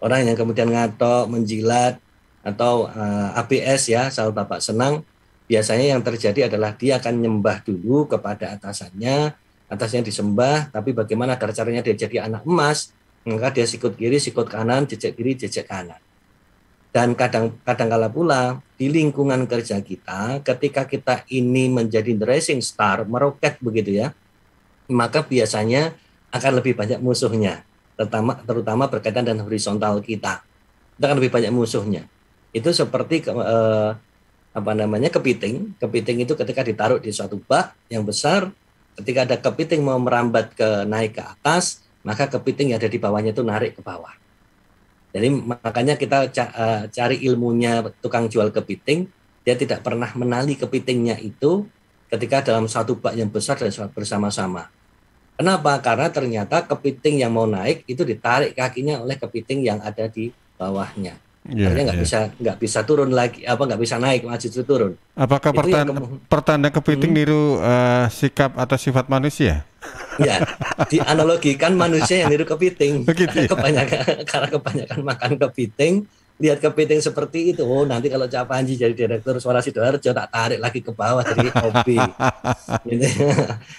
Orang yang kemudian ngatok, menjilat, atau ABS ya, asal Bapak senang, biasanya yang terjadi adalah dia akan nyembah dulu kepada atasannya, atasnya disembah, tapi bagaimana agar caranya dia jadi anak emas, maka dia sikut kiri, sikut kanan, jejak kiri, jejak kanan. Dan kadang-kala pula di lingkungan kerja kita, ketika kita ini menjadi rising star, meroket begitu ya, maka biasanya akan lebih banyak musuhnya. Terutama berkaitan dengan horizontal kita akan lebih banyak musuhnya. Itu seperti kepiting. Kepiting itu ketika ditaruh di suatu bak yang besar, ketika ada kepiting mau merambat naik ke atas, maka kepiting yang ada di bawahnya itu narik ke bawah. Jadi makanya kita cari ilmunya tukang jual kepiting, dia tidak pernah menali kepitingnya itu ketika dalam satu bak yang besar dan bersama-sama. Kenapa? Karena ternyata kepiting yang mau naik itu ditarik kakinya oleh kepiting yang ada di bawahnya. Artinya nggak bisa turun lagi, nggak bisa naik, justru turun. Apakah pertanda kepiting niru sikap atau sifat manusia? Ya, dianalogikan manusia yang niru kepiting. Begitu, karena kebanyakan makan kepiting, lihat kepiting seperti itu, nanti kalau Cak Panji jadi direktur Suara Sidoarjo tak tarik lagi ke bawah jadi hobi. Gitu.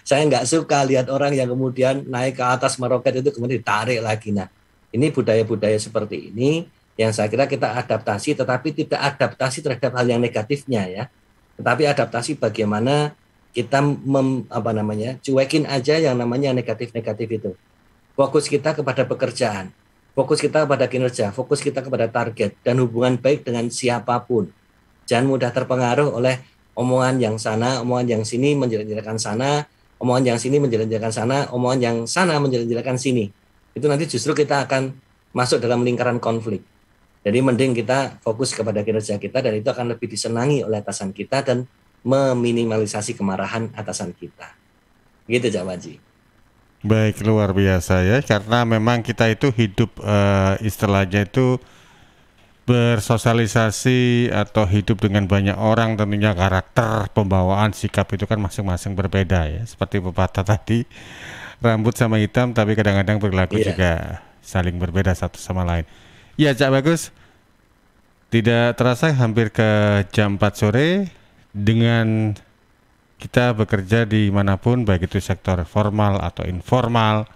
Saya nggak suka lihat orang yang kemudian naik ke atas meroket itu kemudian ditarik lagi. Nah, ini budaya-budaya seperti ini yang saya kira kita adaptasi, tetapi tidak adaptasi terhadap hal yang negatifnya ya, tetapi adaptasi bagaimana kita cuekin aja yang namanya negatif-negatif itu. Fokus kita kepada pekerjaan, fokus kita kepada kinerja, fokus kita kepada target dan hubungan baik dengan siapapun. Jangan mudah terpengaruh oleh omongan yang sana, omongan yang sini menjelek-jelekan sana, omongan yang sini menjelek-jelekan sana, omongan yang sana menjelek-jelekan sini. Itu nanti justru kita akan masuk dalam lingkaran konflik. Jadi mending kita fokus kepada kinerja kita dan itu akan lebih disenangi oleh atasan kita dan meminimalisasi kemarahan atasan kita. Gitu Cak Panji. Baik, luar biasa ya, karena memang kita itu hidup istilahnya itu bersosialisasi atau hidup dengan banyak orang, tentunya karakter, pembawaan, sikap itu kan masing-masing berbeda ya. Seperti pepatah tadi, rambut sama hitam tapi kadang-kadang perilaku juga saling berbeda satu sama lain. Ya Cak Bagus, tidak terasa hampir ke jam 4 sore dengan kita bekerja dimanapun, baik itu sektor formal atau informal,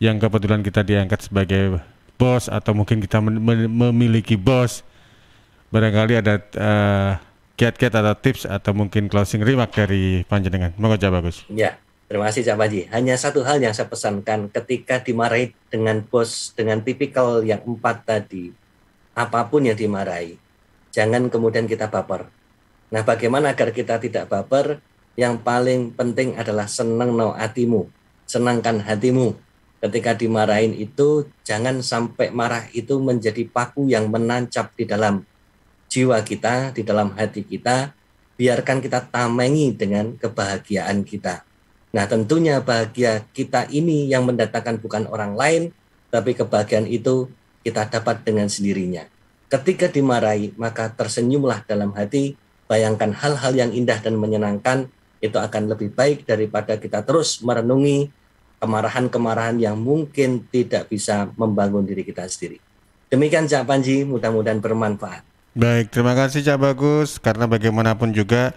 yang kebetulan kita diangkat sebagai bos atau mungkin kita memiliki bos. Barangkali ada kiat-kiat atau tips atau mungkin closing remark dari panjenengan. Monggo Cak Bagus. Ya. Terima kasih Cak Panji. Hanya satu hal yang saya pesankan ketika dimarahi dengan bos dengan tipikal yang 4 tadi, apapun yang dimarahi, jangan kemudian kita baper. Nah, bagaimana agar kita tidak baper? Yang paling penting adalah senang hatimu, senangkan hatimu. Ketika dimarahin itu, jangan sampai marah itu menjadi paku yang menancap di dalam jiwa kita, di dalam hati kita. Biarkan kita tamengi dengan kebahagiaan kita. Nah, tentunya bahagia kita ini yang mendatangkan bukan orang lain, tapi kebahagiaan itu kita dapat dengan sendirinya. Ketika dimarahi, maka tersenyumlah dalam hati, bayangkan hal-hal yang indah dan menyenangkan, itu akan lebih baik daripada kita terus merenungi kemarahan-kemarahan yang mungkin tidak bisa membangun diri kita sendiri. Demikian Cak Panji, mudah-mudahan bermanfaat. Baik, terima kasih Cak Bagus, karena bagaimanapun juga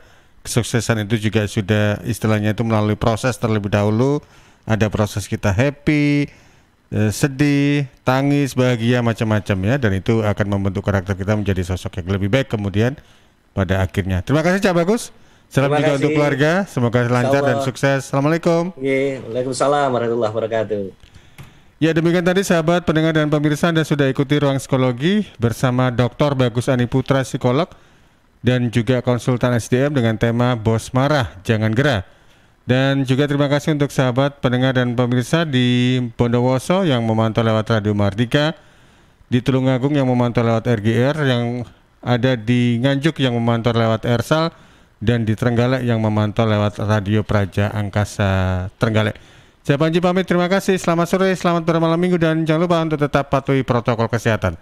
kesuksesan itu juga sudah istilahnya itu melalui proses terlebih dahulu. Ada proses kita happy, sedih, tangis, bahagia, macam-macam ya. Dan itu akan membentuk karakter kita menjadi sosok yang lebih baik kemudian pada akhirnya. Terima kasih Cak Bagus. Salam juga untuk keluarga. Semoga lancar dan sukses. Assalamualaikum. Waalaikumsalam warahmatullahi wabarakatuh. Ya, demikian tadi sahabat pendengar dan pemirsa, Anda sudah ikuti Ruang Psikologi bersama Dr. Bagus Ani Putra, psikolog dan juga konsultan SDM dengan tema Bos Marah Jangan Gerah. Dan juga terima kasih untuk sahabat pendengar dan pemirsa di Bondowoso yang memantau lewat Radio Mardika, di Tulungagung yang memantau lewat RGR, yang ada di Nganjuk yang memantau lewat Ersal, dan di Trenggalek yang memantau lewat Radio Praja Angkasa Trenggalek. Saya Panji pamit, terima kasih, selamat sore, selamat bermalam minggu, dan jangan lupa untuk tetap patuhi protokol kesehatan.